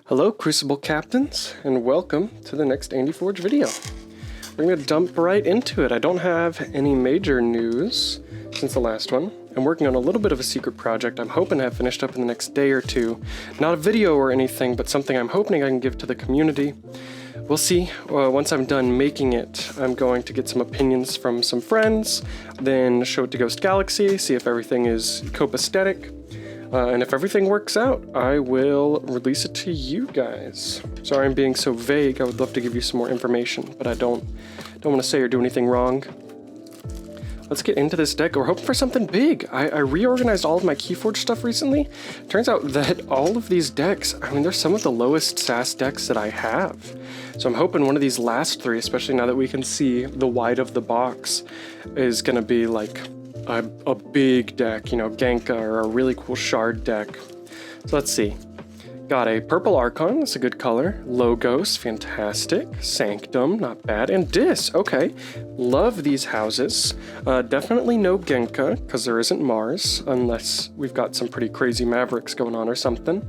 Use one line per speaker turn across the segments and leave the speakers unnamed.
Hello Crucible Captains, and welcome to the next KeyForge video. We're going to jump right into it. I don't have any major news since the last one. I'm working on a little bit of a secret project I'm hoping to have finished up in the next day or two. Not a video or anything, but something I'm hoping I can give to the community. We'll see. Once I'm done making it, I'm going to get some opinions from some friends, then show it to Ghost Galaxy, see if everything is copacetic. And if everything works out, I will release it to you guys. Sorry I'm being so vague. I would love to give you some more information, but I don't want to say or do anything wrong. Let's get into this deck. We're hoping for something big. I reorganized all of my KeyForge stuff recently. Turns out that all of these decks, I mean, they're some of the lowest SAS decks that I have. So I'm hoping one of these last three, especially now that we can see the wide of the box, is going to be like a big deck, you know, Genka or a really cool shard deck. So let's see. Got a purple Archon, that's a good color. Logos, fantastic. Sanctum, not bad. And Dis, okay. Love these houses. Definitely no Genka, because there isn't Mars, unless we've got some pretty crazy Mavericks going on or something.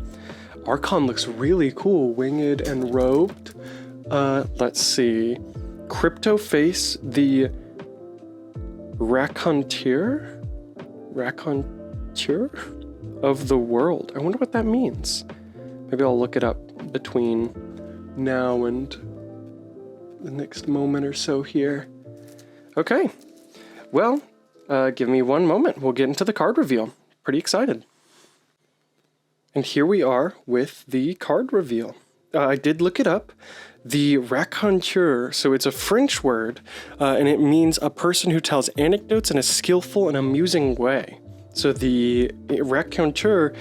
Archon looks really cool, winged and robed. Let's see. Cryptoface, the Raconteur of the world. I wonder what that means. Maybe I'll look it up between now and the next moment or so here. Okay, well, give me one moment. We'll get into the card reveal. Pretty excited. And here we are with the card reveal. I did look it up. The Raconteur, so it's a French word, and it means a person who tells anecdotes in a skillful and amusing way. So the Raconteur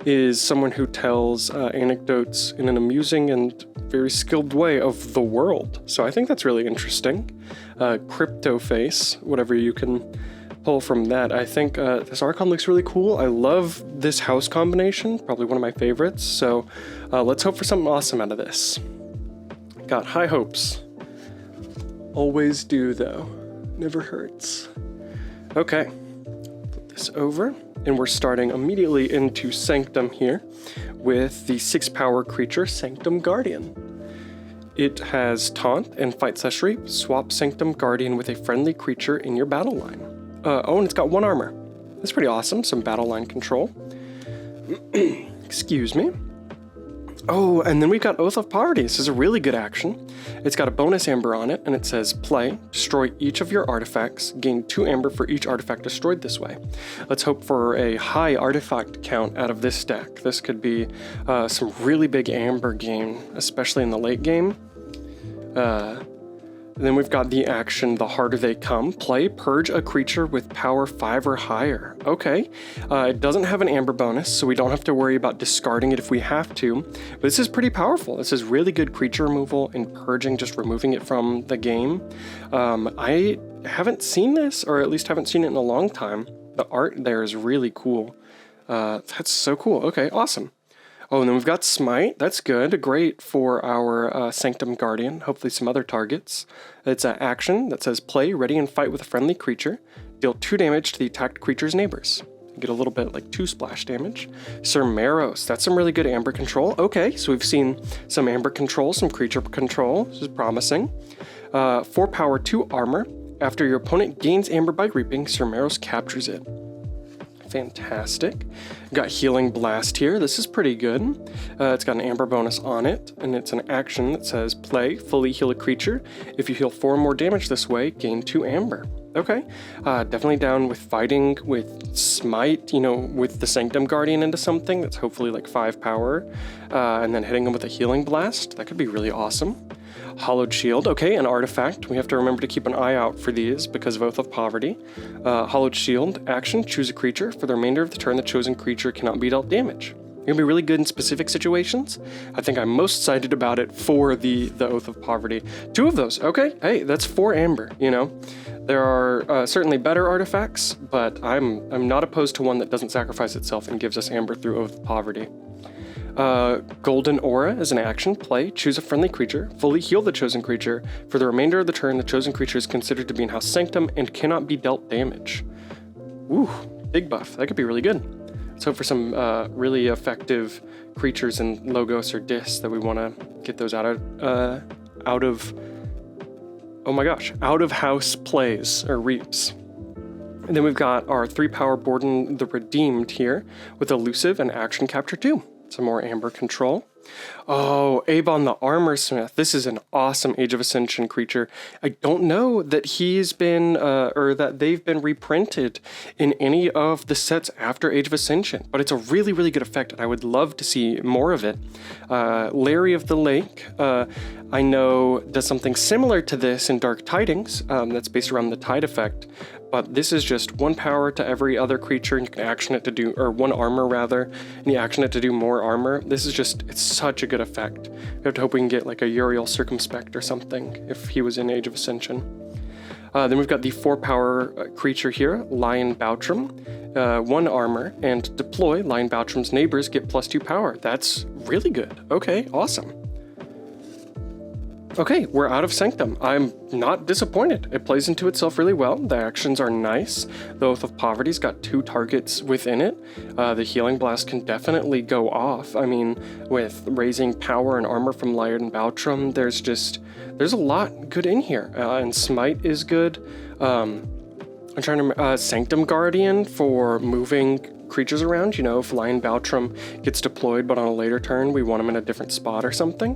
is someone who tells anecdotes in an amusing and very skilled way of the world. So I think that's really interesting. Cryptoface, whatever you can pull from that. I think this Archon looks really cool. I love this house combination, probably one of my favorites. So let's hope for something awesome out of this. Got high hopes. Always do, though. Never hurts. Okay. Flip this over. And we're starting immediately into Sanctum here with the 6-power creature, Sanctum Guardian. It has Taunt and Fight/Rape. Swap Sanctum Guardian with a friendly creature in your battle line. Oh, and it's got 1 armor. That's pretty awesome. Some battle line control. Excuse me. Oh, and then we've got Oath of Poverty. This is a really good action. It's got a bonus Amber on it, and it says, play, destroy each of your artifacts, gain 2 Amber for each artifact destroyed this way. Let's hope for a high artifact count out of this deck. This could be some really big Amber gain, especially in the late game. Then we've got the action, the harder they come. Play, purge a creature with power 5 or higher. Okay, it doesn't have an Amber bonus, so we don't have to worry about discarding it if we have to. But this is pretty powerful. This is really good creature removal and purging, just removing it from the game. I haven't seen this, or at least haven't seen it in a long time. The art there is really cool. That's so cool. Okay, awesome. Oh, and then we've got Smite. That's good. Great for our Sanctum Guardian. Hopefully some other targets. It's an action that says play, ready, and fight with a friendly creature. Deal 2 damage to the attacked creature's neighbors. Get a little bit like 2 splash damage. Cermeros. That's some really good Amber control. Okay, so we've seen some Amber control, some creature control. This is promising. 4 power, 2 armor. After your opponent gains Amber by reaping, Cermeros captures it. Fantastic. Got Healing Blast here. This is pretty good. It's got an Amber bonus on it, and it's an action that says play, fully heal a creature. If you heal 4 more damage this way, gain 2 Amber. Okay. Definitely down with fighting with Smite, you know, with the Sanctum Guardian into something that's hopefully like 5 power, and then hitting them with a Healing Blast. That could be really awesome. Hollowed Shield, okay, an artifact. We have to remember to keep an eye out for these because of Oath of Poverty. Hollowed Shield, action, choose a creature. For the remainder of the turn, the chosen creature cannot be dealt damage. It's gonna be really good in specific situations. I think I'm most excited about it for the Oath of Poverty. 2 of those, okay, hey, that's 4 Amber, you know. There are certainly better artifacts, but I'm not opposed to one that doesn't sacrifice itself and gives us Amber through Oath of Poverty. Golden Aura is an action. Play, choose a friendly creature, fully heal the chosen creature. For the remainder of the turn, the chosen creature is considered to be in House Sanctum and cannot be dealt damage. Ooh, big buff. That could be really good. Let's hope for some really effective creatures in Logos or Dis that we want to get those out of oh my gosh, out of house plays or reaps. And then we've got our 3-power Borden the Redeemed here with Elusive and Action Capture 2. Some more Amber control. Oh, Avon the Armor Smith. This is an awesome Age of Ascension creature. I don't know that he's been, or that they've been reprinted in any of the sets after Age of Ascension, but it's a really, really good effect, and I would love to see more of it. Larry of the Lake, I know does something similar to this in Dark Tidings, that's based around the Tide effect, but this is just 1 power to every other creature, and you can action it to do, or 1 armor rather, and you action it to do more armor. This is just, it's such a good effect. We have to hope we can get like a Uriel Circumspect or something if he was in Age of Ascension. Then we've got the 4-power creature here, Lion Bouttram, 1 armor, and deploy. Lion Bouttram's neighbors get +2 power. That's really good. Okay, awesome. Okay, we're out of Sanctum. I'm not disappointed. It plays into itself really well. The actions are nice. The Oath of Poverty's got 2 targets within it. The Healing Blast can definitely go off. I mean, with raising power and armor from Lion Bouttram, there's a lot good in here. And Smite is good. I'm trying to Sanctum Guardian for moving creatures around. You know, if Lion Bouttram gets deployed, but on a later turn, we want him in a different spot or something.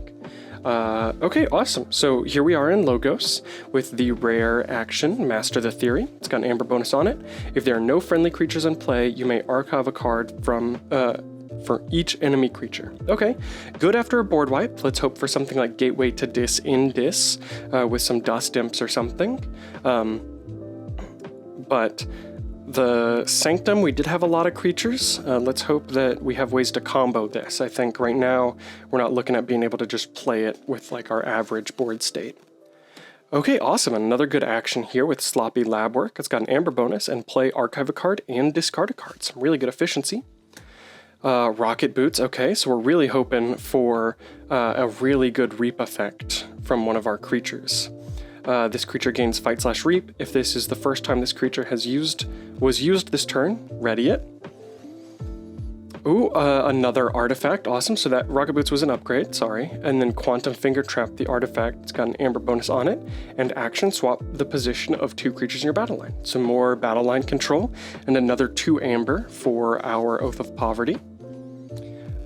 Okay, awesome. So here we are in Logos with the rare action, Master the Theory. It's got an Amber bonus on it. If there are no friendly creatures in play, you may archive a card from for each enemy creature. Okay, good after a board wipe. Let's hope for something like Gateway to Dis in Dis with some Dust Imps or something. But the Sanctum, we did have a lot of creatures. Let's hope that we have ways to combo this. I think right now we're not looking at being able to just play it with like our average board state. Okay, awesome. Another good action here with Sloppy Lab Work. It's got an Amber bonus and play archive a card and discard a card. Some really good efficiency. Rocket Boots. Okay, so we're really hoping for a really good reap effect from one of our creatures. This creature gains Fight/Reap. If this is the first time this creature was used this turn, ready it. Ooh, another artifact. Awesome. So that Rocket Boots was an upgrade, sorry. And then Quantum Finger Trap the artifact. It's got an Amber bonus on it. And action, swap the position of 2 creatures in your battle line. Some more battle line control. And another 2 Amber for our Oath of Poverty.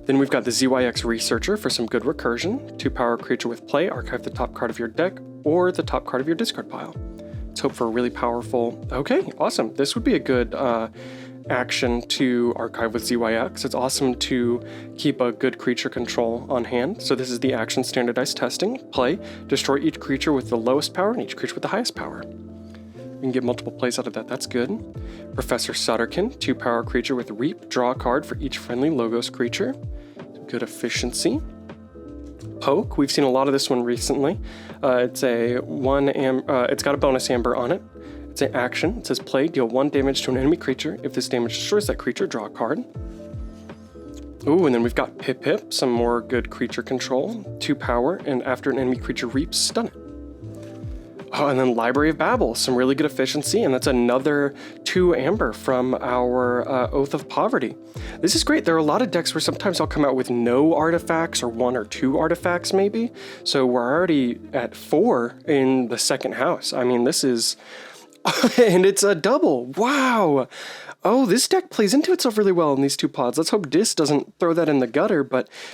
Then we've got the ZYX Researcher for some good recursion. 2-power creature with play, archive the top card of your deck or the top card of your discard pile. Let's hope for a really powerful... Okay, awesome. This would be a good action to archive with ZYX. It's awesome to keep a good creature control on hand. So this is the action standardized testing. Play, destroy each creature with the lowest power and each creature with the highest power. We can get multiple plays out of that. That's good. Professor Sutterkin, 2-power creature with Reap. Draw a card for each friendly Logos creature. Good efficiency. Poke, we've seen a lot of this one recently. It's got a bonus Amber on it. It's an action. It says play, deal 1 damage to an enemy creature. If this damage destroys that creature, draw a card. Ooh, and then we've got Pip Pip, some more good creature control. 2 power, and after an enemy creature reaps, stun it. Oh, and then Library of Babel, some really good efficiency, and that's another 2 Amber from our Oath of Poverty. This is great. There are a lot of decks where sometimes I'll come out with no artifacts or 1 or 2 artifacts maybe. So we're already at 4 in the second house. I mean, this is... and it's a double. Wow. Oh, this deck plays into itself really well in these 2 pods. Let's hope Dis doesn't throw that in the gutter,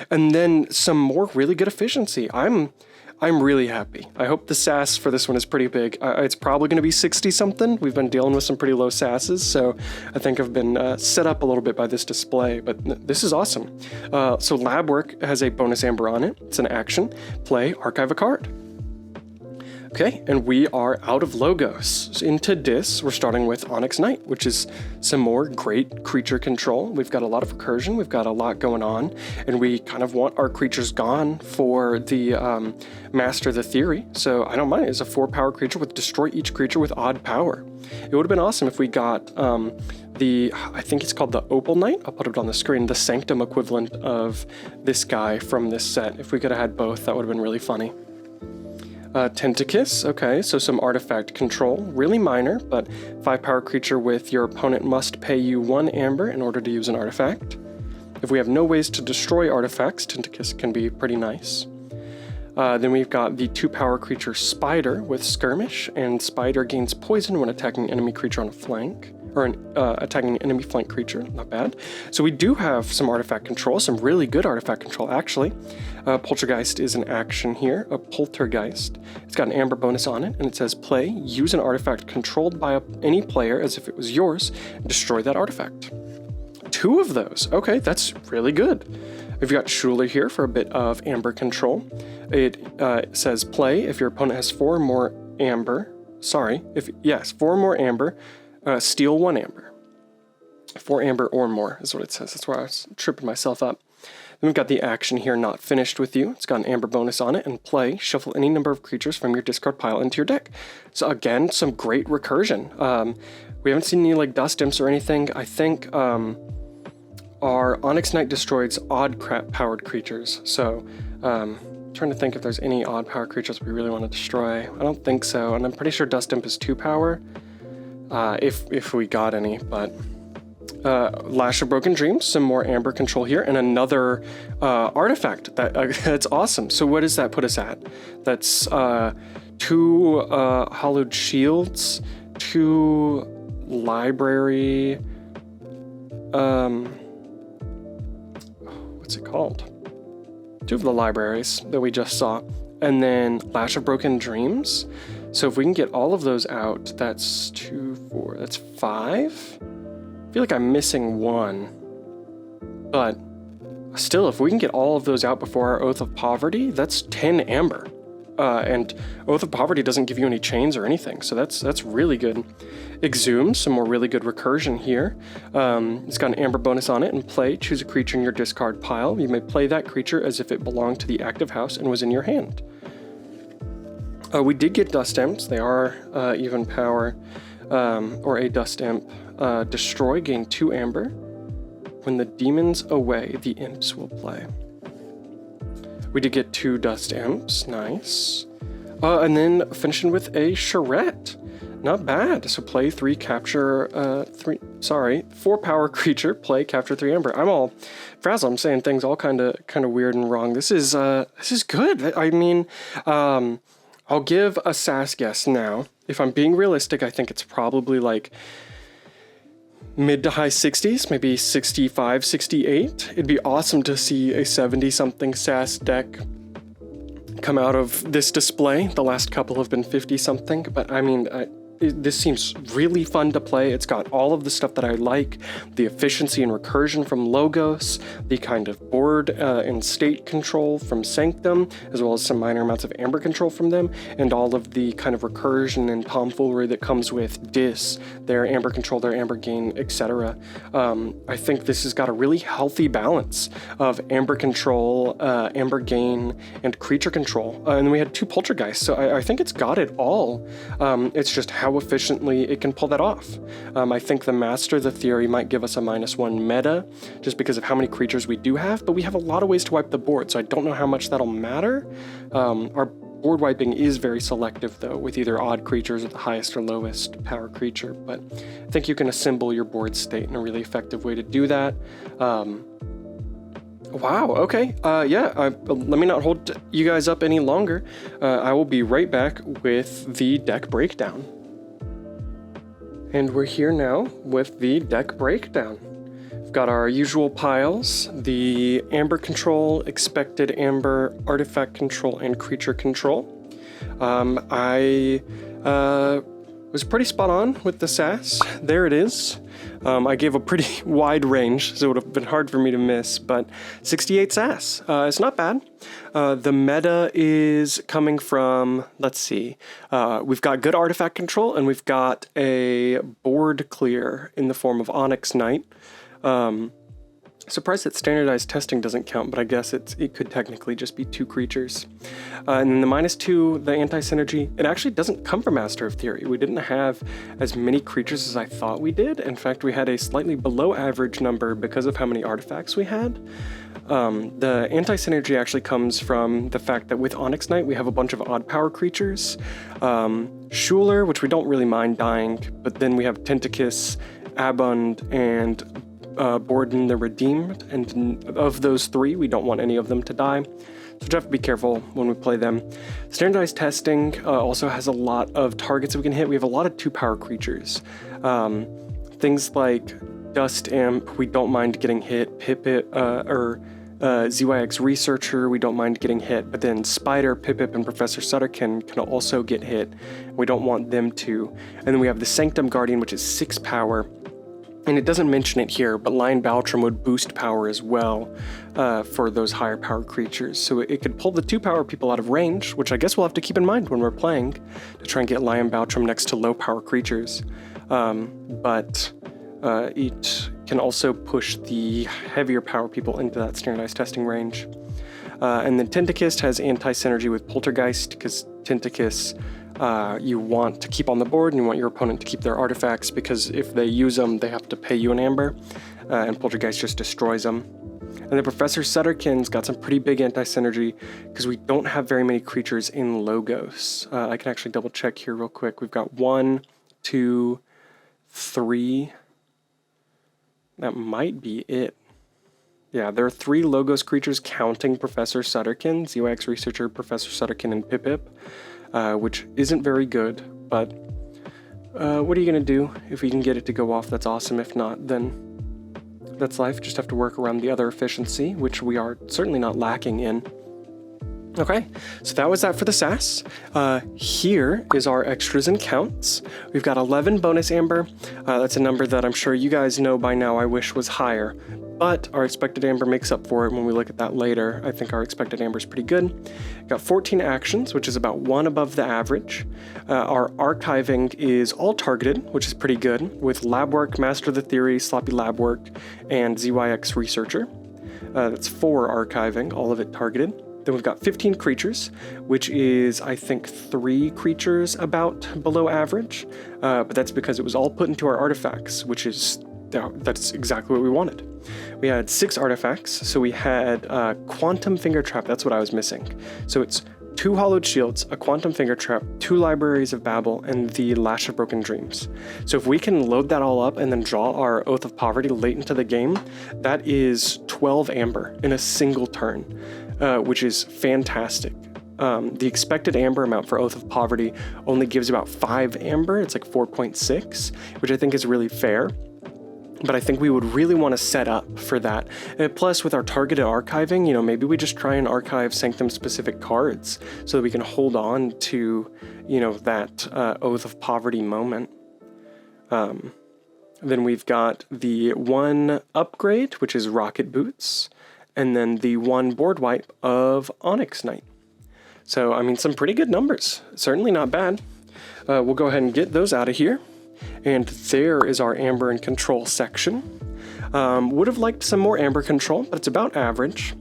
and then some more really good efficiency. I'm really happy. I hope the SAS for this one is pretty big. It's probably going to be 60-something. We've been dealing with some pretty low SASs, so I think I've been set up a little bit by this display, but this is awesome. So Lab Work has a bonus Amber on it. It's an action. Play, archive a card. Okay, and we are out of Logos. Into Dis, we're starting with Onyx Knight, which is some more great creature control. We've got a lot of recursion, we've got a lot going on, and we kind of want our creatures gone for the Master the Theory, so I don't mind. It's a 4-power creature with destroy each creature with odd power. It would have been awesome if we got I think it's called the Opal Knight. I'll put it on the screen, the Sanctum equivalent of this guy from this set. If we could have had both, that would have been really funny. Tentacus, okay, so some artifact control, really minor, but 5 power creature with your opponent must pay you 1 amber in order to use an artifact. If we have no ways to destroy artifacts, Tentacus can be pretty nice. Then we've got the 2 power creature Spider with Skirmish, and Spider gains poison when attacking enemy creature on a flank, or attacking an enemy flank creature, not bad. So we do have some artifact control, some really good artifact control actually. Poltergeist is an action here, a Poltergeist. It's got an amber bonus on it, and it says play, use an artifact controlled by any player as if it was yours, and destroy that artifact. 2 of those, okay, that's really good. We've got Schuler here for a bit of amber control. It says play if your opponent has 4 more amber. Sorry, 4 more amber, steal 1 amber. 4 amber or more is what it says. That's why I was tripping myself up. Then we've got the action here, not finished with you. It's got an amber bonus on it, and play, shuffle any number of creatures from your discard pile into your deck. So again, some great recursion. We haven't seen any like dust imps or anything. I think our Onyx Knight destroys odd powered creatures. So trying to think if there's any odd power creatures we really want to destroy. I don't think so, and I'm pretty sure Dust Imp is 2 power, if we got any, but Lash of Broken Dreams, some more amber control here, and another artifact. That's awesome. So what does that put us at? That's 2 Hollowed Shields, 2 Library, what's it called? 2 of the libraries that we just saw, and then Lash of Broken Dreams. So if we can get all of those out, that's 2, 4, that's 5. I feel like I'm missing 1, but still, if we can get all of those out before our Oath of Poverty, that's 10 amber. And Oath of Poverty doesn't give you any chains or anything, so that's really good. Exhume, some more really good recursion here. It's got an amber bonus on it, and play, choose a creature in your discard pile. You may play that creature as if it belonged to the active house and was in your hand. We did get Dust Imps. They are even power, or a Dust Imp. Destroy, gain 2 amber. When the demon's away, the imps will play. We did get 2 Dust Imps, nice. And then finishing with a Charette. Not bad. So play 3, capture 4 power creature, play, capture 3 amber. I'm all frazzled. I'm saying things all kind of weird and wrong. This is good. I mean, I'll give a sass guess now. If I'm being realistic, I think it's probably like mid to high 60s, maybe 65, 68. It'd be awesome to see a 70-something sass deck come out of this display. The last couple have been 50-something, but I mean, this seems really fun to play. It's got all of the stuff that I like, the efficiency and recursion from Logos, the kind of board and state control from Sanctum, as well as some minor amounts of amber control from them, and all of the kind of recursion and tomfoolery that comes with Dis, their amber control, their amber gain, etc. I think this has got a really healthy balance of amber control, amber gain, and creature control. And we had 2 Poltergeists, so I think it's got it all. It's just how efficiently it can pull that off. I think the Master the Theory might give us a -1 meta, just because of how many creatures we do have, but we have a lot of ways to wipe the board, so I don't know how much that'll matter. Our board wiping is very selective, though, with either odd creatures at the highest or lowest power creature, but I think you can assemble your board state in a really effective way to do that. Wow, okay. Let me not hold you guys up any longer. I will be right back with the deck breakdown. And we're here now with the deck breakdown. We've got our usual piles, the amber control, expected amber, artifact control, and creature control. I was pretty spot on with the sass. There it is. I gave a pretty wide range, so it would have been hard for me to miss, but 68 sass. It's not bad. The meta is coming from, let's see, we've got good artifact control, and we've got a board clear in the form of Onyx Knight. Surprised that standardized testing doesn't count, but I guess it could technically just be 2 creatures. And then the -2, the anti-synergy, it actually doesn't come from Master of Theory. We didn't have as many creatures as I thought we did. In fact, we had a slightly below average number because of how many artifacts we had. The anti-synergy actually comes from the fact that with Onyx Knight, we have a bunch of odd power creatures. Schuler, which we don't really mind dying, but then we have Tentacus, Abund, and Borden the Redeemed, and of those 3, we don't want any of them to die, so we have to be careful when we play them. Standardized testing also has a lot of targets that we can hit. We have a lot of 2-power creatures. Things like Dust Imp, we don't mind getting hit. Pipit, ZYX Researcher, we don't mind getting hit, but then Spider, Pipip, and Professor Sutterkin can also get hit. We don't want them to. And then we have the Sanctum Guardian, which is 6 power. And it doesn't mention it here, but Lion Baltram would boost power as well for those higher power creatures. So it could pull the 2-power people out of range, which I guess we'll have to keep in mind when we're playing to try and get Lion Baltram next to low power creatures. But it can also push the heavier power people into that standardized testing range. And then Tentacus has anti-synergy with Poltergeist, because Tentacus you want to keep on the board, and you want your opponent to keep their artifacts, because if they use them, they have to pay you an Amber, and Poltergeist just destroys them. And then Professor Sutterkin's got some pretty big anti-synergy, because we don't have very many creatures in Logos. I can actually double check here real quick. We've got 1, 2, 3. That might be it. Yeah, there are 3 Logos creatures counting Professor Sutterkin, ZYX Researcher, Professor Sutterkin, and Pipip. Which isn't very good, but what are you going to do? If we can get it to go off, that's awesome. If not, then that's life. Just have to work around the other efficiency, which we are certainly not lacking in. Okay, so that was that for the SAS. Here is our extras and counts. We've got 11 bonus Amber. That's a number that I'm sure you guys know by now I wish was higher, but our expected Amber makes up for it when we look at that later. I think our expected Amber is pretty good. Got 14 actions, which is about 1 above the average. Our archiving is all targeted, which is pretty good, with Lab Work, Master of the Theory, Sloppy Lab Work, and ZYX Researcher. That's 4 archiving, all of it targeted. Then we've got 15 creatures, which is, I think, 3 creatures about below average, but that's because it was all put into our artifacts, which is, that's exactly what we wanted. We had 6 artifacts, so we had Quantum Finger Trap, that's what I was missing. So it's 2 Hollowed Shields, a Quantum Finger Trap, 2 Libraries of Babel, and the Lash of Broken Dreams. So if we can load that all up and then draw our Oath of Poverty late into the game, that is 12 Amber in a single turn, which is fantastic. The expected Amber amount for Oath of Poverty only gives about 5 Amber, it's like 4.6, which I think is really fair. But I think we would really want to set up for that. And plus, with our targeted archiving, maybe we just try and archive Sanctum-specific cards so that we can hold on to, that Oath of Poverty moment. Then we've got the 1 upgrade, which is Rocket Boots, and then the 1 board wipe of Onyx Knight. So, I mean, some pretty good numbers. Certainly not bad. We'll go ahead and get those out of here. And there is our Amber and Control section. Would have liked some more Amber Control, but it's about average.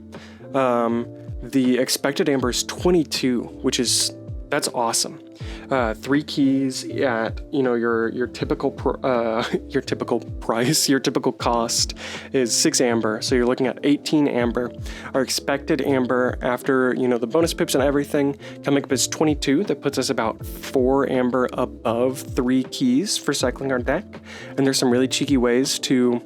The expected Amber is 22, which is, that's awesome. 3 keys at, your typical price, your typical cost is 6 Amber. So you're looking at 18 Amber. Our expected Amber after, the bonus pips and everything coming up is 22. That puts us about 4 Amber above 3 keys for cycling our deck. And there's some really cheeky ways to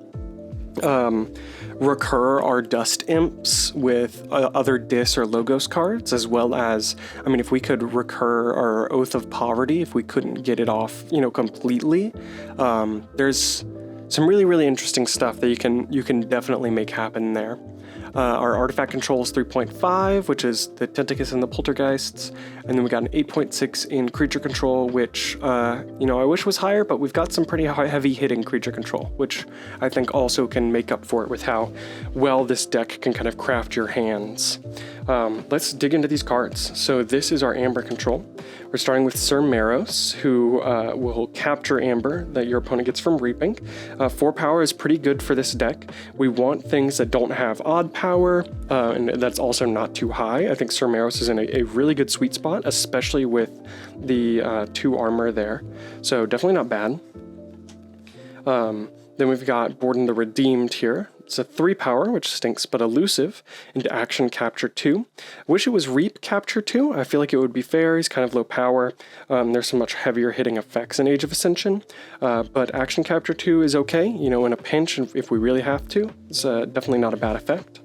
recur our Dust Imps with other Dis or Logos cards, as well as, if we could recur our Oath of Poverty, if we couldn't get it off, completely, there's some really, really interesting stuff that you can definitely make happen there. Our artifact control is 3.5, which is the Tentacus and the Poltergeists, and then we got an 8.6 in creature control, which, I wish was higher, but we've got some pretty heavy hitting creature control, which I think also can make up for it with how well this deck can kind of craft your hands. Let's dig into these cards. So this is our Amber control. We're starting with Sir Maros, who will capture Amber that your opponent gets from reaping. 4 power is pretty good for this deck. We want things that don't have odd power, and that's also not too high. I think Sir Maros is in a really good sweet spot, especially with the 2 armor there. So definitely not bad. Then we've got Borden the Redeemed here. It's a 3 power, which stinks, but elusive, into action capture 2. I wish it was reap capture 2. I feel like it would be fair. He's kind of low power. There's some much heavier hitting effects in Age of Ascension, but action capture 2 is okay. You know, in a pinch, if we really have to, it's definitely not a bad effect.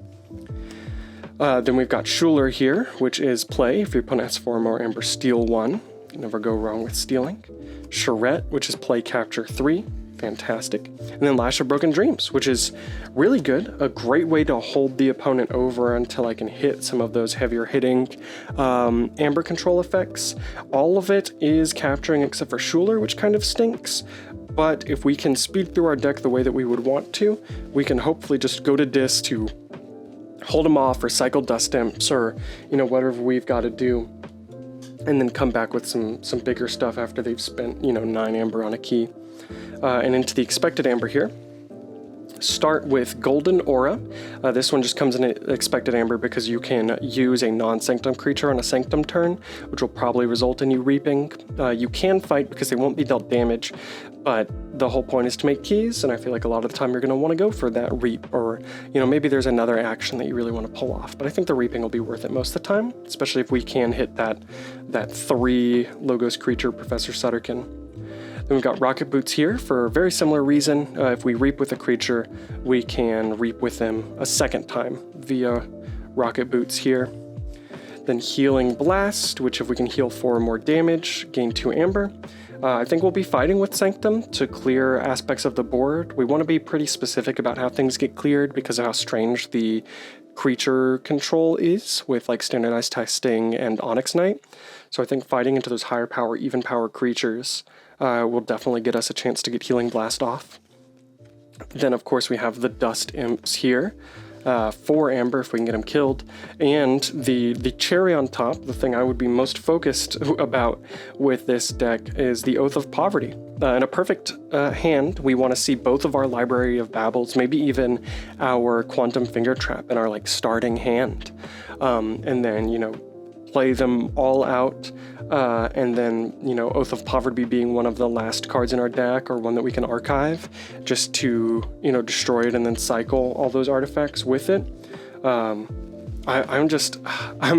Then we've got Schuler here, which is play. If your opponent has 4 more Amber, steal 1. Never go wrong with stealing. Charette, which is play capture 3. Fantastic. And then Lash of Broken Dreams, which is really good. A great way to hold the opponent over until I can hit some of those heavier hitting Amber control effects. All of it is capturing except for Schuler, which kind of stinks. But if we can speed through our deck the way that we would want to, we can hopefully just go to Dis to hold them off or cycle Dust Imps or, you know, whatever we've got to do. And then come back with some bigger stuff after they've spent, you know, 9 Amber on a key. And into the expected Amber here. Start with Golden Aura. This one just comes in expected Amber because you can use a non-Sanctum creature on a Sanctum turn, which will probably result in you reaping. You can fight because they won't be dealt damage, but the whole point is to make keys, and I feel like a lot of the time you're going to want to go for that reap, or, you know, maybe there's another action that you really want to pull off, but I think the reaping will be worth it most of the time, especially if we can hit that 3 Logos creature, Professor Sutterkin. Then we've got Rocket Boots here for a very similar reason. If we reap with a creature, we can reap with them a second time via Rocket Boots here. Then Healing Blast, which if we can heal 4 or more damage, gain 2 Amber. I think we'll be fighting with Sanctum to clear aspects of the board. We want to be pretty specific about how things get cleared because of how strange the creature control is with like Standardized Testing and Onyx Knight. So I think fighting into those higher power, even power creatures will definitely get us a chance to get Healing Blast off. Then, of course, we have the Dust Imps here. 4 Amber if we can get them killed. And the cherry on top, the thing I would be most focused about with this deck, is the Oath of Poverty. In a perfect hand, we want to see both of our Library of Babbles, maybe even our Quantum Finger Trap in our like starting hand. And then, you know, play them all out, and then, you know, Oath of Poverty being one of the last cards in our deck, or one that we can archive, just to, you know, destroy it and then cycle all those artifacts with it. I'm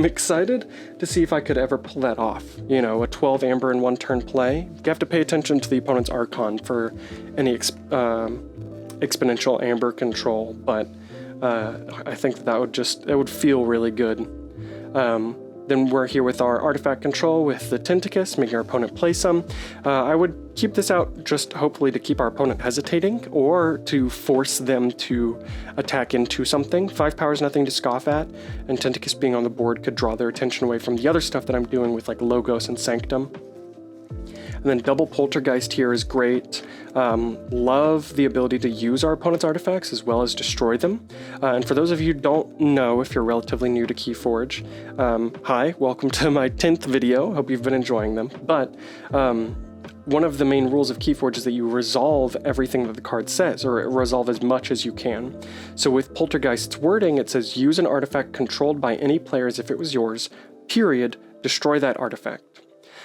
excited to see if I could ever pull that off. You know, a 12 Amber in 1 turn play. You have to pay attention to the opponent's Archon for any exponential Amber control, but I think that would feel really good. Then we're here with our artifact control with the Tentacus, making our opponent play some. I would keep this out just hopefully to keep our opponent hesitating or to force them to attack into something. 5 power is nothing to scoff at, and Tentacus being on the board could draw their attention away from the other stuff that I'm doing with like Logos and Sanctum. And then double Poltergeist here is great. Love the ability to use our opponent's artifacts as well as destroy them. And for those of you who don't know, if you're relatively new to KeyForge, hi, welcome to my 10th video. Hope you've been enjoying them. But one of the main rules of KeyForge is that you resolve everything that the card says, or resolve as much as you can. So with Poltergeist's wording, it says use an artifact controlled by any player as if it was yours, period, destroy that artifact.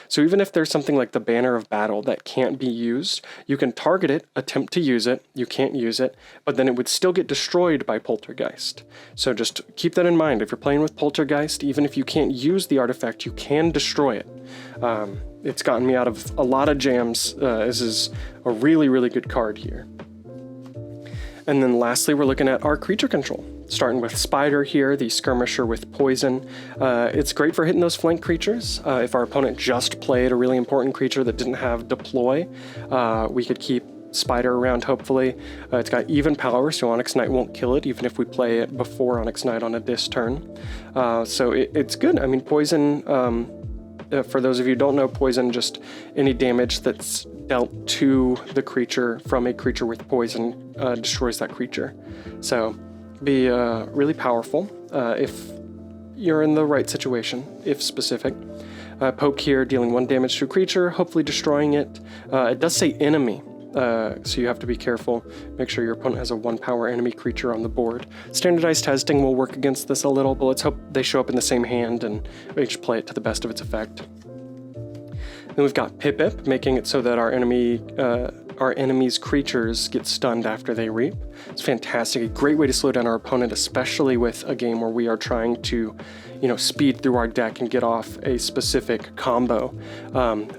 So even if there's something like the Banner of Battle that can't be used, you can target it, attempt to use it, you can't use it, but then it would still get destroyed by Poltergeist. So just keep that in mind. If you're playing with Poltergeist, even if you can't use the artifact, you can destroy it. It's gotten me out of a lot of jams. This is a really, really good card here. And then lastly, we're looking at our creature control. Starting with Spider here, the Skirmisher with Poison. It's great for hitting those flank creatures. If our opponent just played a really important creature that didn't have deploy, we could keep Spider around, hopefully. It's got even power, so Onyx Knight won't kill it, even if we play it before Onyx Knight on a Dis turn. So it's good. I mean, Poison, for those of you who don't know, Poison, just any damage that's dealt to the creature from a creature with poison destroys that creature. So be really powerful. If you're in the right situation, if specific. Poke here, dealing 1 damage to a creature, hopefully destroying it. It does say enemy, so you have to be careful. Make sure your opponent has a 1 power enemy creature on the board. Standardized testing will work against this a little, but let's hope they show up in the same hand and we just play it to the best of its effect. Then we've got Pip, making it so that our enemy's creatures get stunned after they reap. It's fantastic, a great way to slow down our opponent, especially with a game where we are trying to, speed through our deck and get off a specific combo,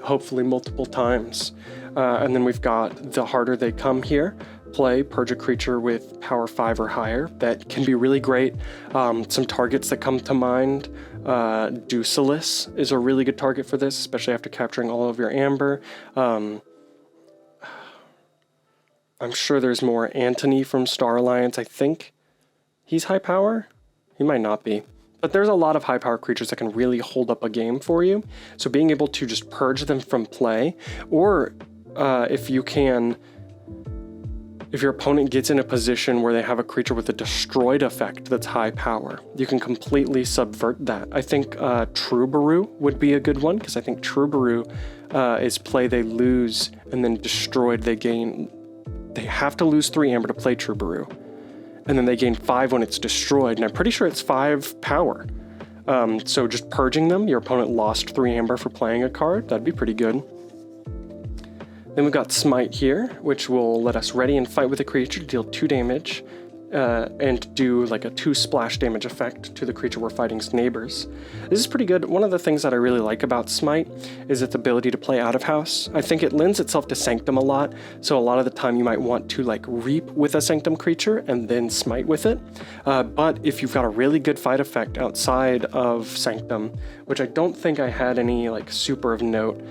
hopefully multiple times. And then we've got the harder they come here. Play, purge a creature with power 5 or higher. That can be really great. Some targets that come to mind. Ducilis is a really good target for this, especially after capturing all of your Æmber. I'm sure there's more. Antony from Star Alliance, I think he's high power? He might not be. But there's a lot of high power creatures that can really hold up a game for you. So being able to just purge them from play, or if your opponent gets in a position where they have a creature with a destroyed effect that's high power, you can completely subvert that. I think Troubadour would be a good one, because I think Troubadour is play they lose, and then destroyed they gain. They have to lose 3 Æmber to play Troubadour, and then they gain 5 when it's destroyed, and I'm pretty sure it's 5 power. So just purging them, your opponent lost 3 Æmber for playing a card, that'd be pretty good. Then we've got Smite here, which will let us ready and fight with a creature to deal 2 damage, and do like a 2 splash damage effect to the creature we're fighting's neighbors. This is pretty good. One of the things that I really like about Smite is its ability to play out of house. I think it lends itself to Sanctum a lot, so a lot of the time you might want to like reap with a Sanctum creature and then Smite with it. But if you've got a really good fight effect outside of Sanctum, which I don't think I had any like super of note,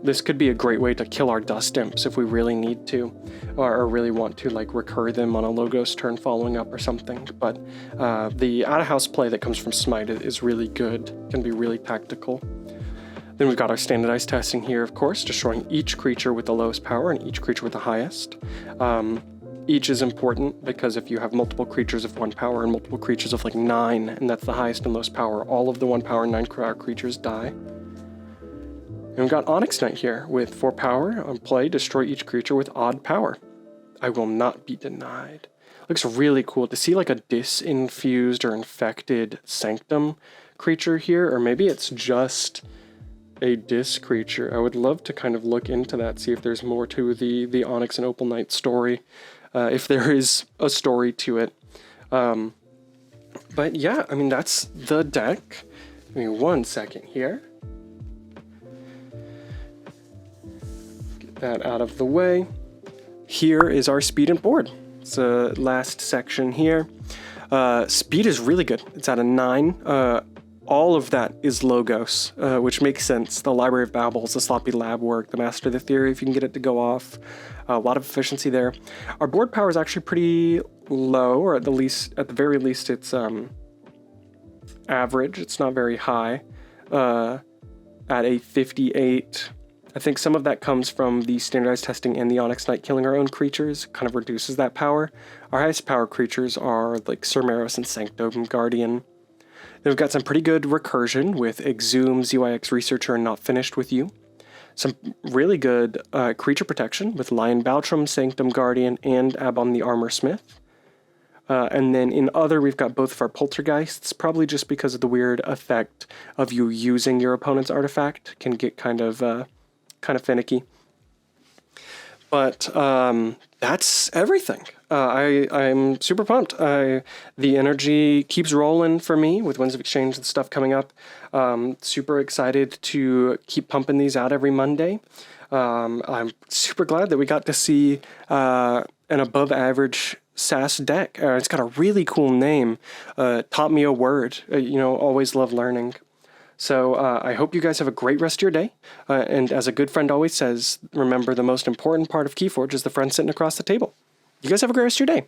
this could be a great way to kill our Dust Imps if we really need to, or really want to like recur them on a Logos turn following up or something. But the out-of-house play that comes from Smite is really good, can be really tactical. Then we've got our standardized testing here, of course, destroying each creature with the lowest power and each creature with the highest. Each is important because if you have multiple creatures of 1 power and multiple creatures of like 9, and that's the highest and lowest power, all of the 1 power and 9 power creatures die. And we've got Onyx Knight here with 4 power on play, destroy each creature with odd power. I will not be denied. Looks really cool to see like a disinfused or infected Sanctum creature here, or maybe it's just a dis creature. I would love to kind of look into that, see if there's more to the Onyx and Opal Knight story, if there is a story to it. But yeah, I mean, that's the deck. Give me 1 second here. Get that out of the way. Here is our speed and board. It's the last section here. Speed is really good. It's at a 9. All of that is Logos, which makes sense. The Library of Babels, the sloppy lab work, the Master of the Theory, if you can get it to go off. A lot of efficiency there. Our board power is actually pretty low, or at the very least, it's average. It's not very high. At a 58. I think some of that comes from the standardized testing and the Onyx Knight killing our own creatures, kind of reduces that power. Our highest power creatures are like Cermeros and Sanctum Guardian. Then we've got some pretty good recursion with Exhume, ZYX Researcher, and Not Finished With You. Some really good creature protection with Lion Baltrum, Sanctum Guardian, and Abon the Armor Smith. And then in other, we've got both of our Poltergeists, probably just because of the weird effect of you using your opponent's artifact can get kind of finicky. But that's everything. I'm super pumped. The energy keeps rolling for me with Winds of Exchange and stuff coming up. Super excited to keep pumping these out every Monday. I'm super glad that we got to see an above average SAS deck. It's got a really cool name. Taught me a word. Always love learning. So I hope you guys have a great rest of your day. And as a good friend always says, remember the most important part of KeyForge is the friend sitting across the table. You guys have a great rest of your day.